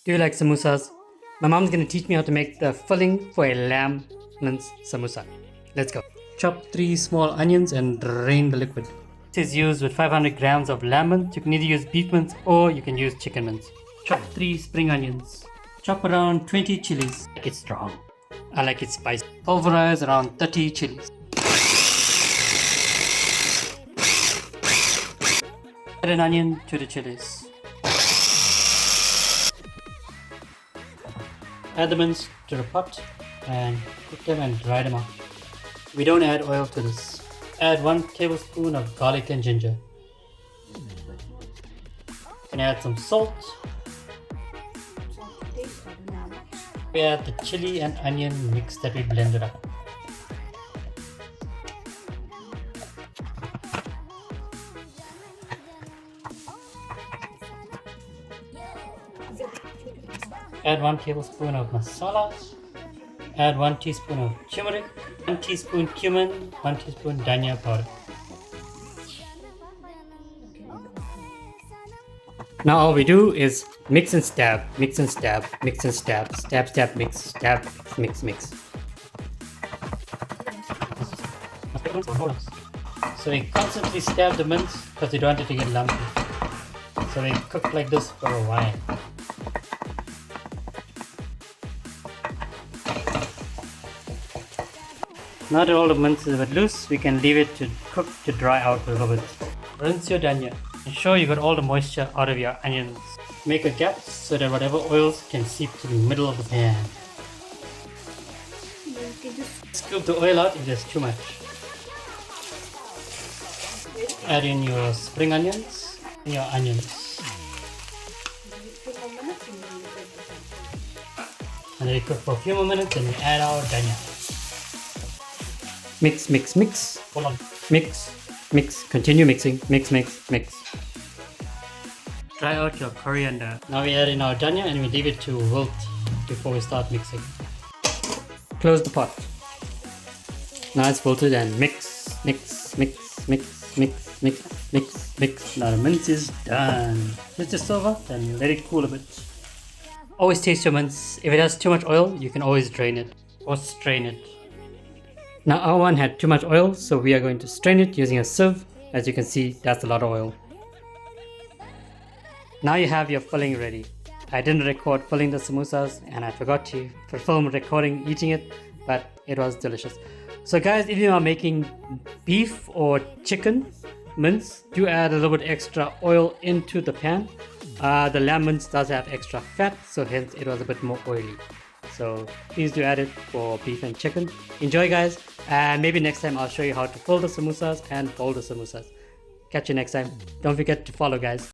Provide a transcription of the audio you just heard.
Do you like samosas? My mom's gonna teach me how to make the filling for a lamb mince samosa. Let's go. Chop 3 small onions and drain the liquid. This is used with 500 grams of lamb mince. You can either use beef mince or you can use chicken mince. Chop 3 spring onions. Chop around 20 chilies. I like it strong. I like it spicy. Pulverize around 30 chilies. Add an onion to the chilies. Add the mince to the pot and cook them and dry them out. We don't add oil to this. Add 1 tablespoon of garlic and ginger. And add some salt. We add the chili and onion mix that we blended up. Add 1 tablespoon of masala. Add 1 teaspoon of turmeric, 1 teaspoon cumin, 1 teaspoon dhania powder. Now all we do is mix and stab, mix and stab, mix and stab, stab, stab, mix, stab, mix, mix. So we constantly stab the mince because we don't want it to get lumpy. So we cook like this for a while. Now that all the mince is a bit loose, we can leave it to cook to dry out a little bit. Rinse your dhania. Ensure you got all the moisture out of your onions. Make a gap so that whatever oils can seep to the middle of the pan. Scoop the oil out if there's too much. Add in your spring onions and your onions. And then we cook for a few more minutes and we add our dhania. Mix, mix, mix. Hold on. Mix, mix. Continue mixing. Mix, mix, mix. Dry out your coriander. Now we add in our dhania and we leave it to wilt before we start mixing. Close the pot. Now it's wilted and mix, mix, mix, mix, mix, mix, mix, mix. Now the mince is done. Just stir up and let it cool a bit. Always taste your mince. If it has too much oil, you can always drain it or strain it. Now our one had too much oil, so we are going to strain it using a sieve. As you can see, that's a lot of oil. Now you have your filling ready. I didn't record filling the samosas and I forgot to film recording eating it, but it was delicious. So guys, if you are making beef or chicken mince, do add a little bit extra oil into the pan. The lamb mince does have extra fat, so hence it was a bit more oily. So please do add it for beef and chicken. Enjoy guys, and maybe next time I'll show you how to fill the samosas and fold the samosas. Catch you next time. Don't forget to follow guys.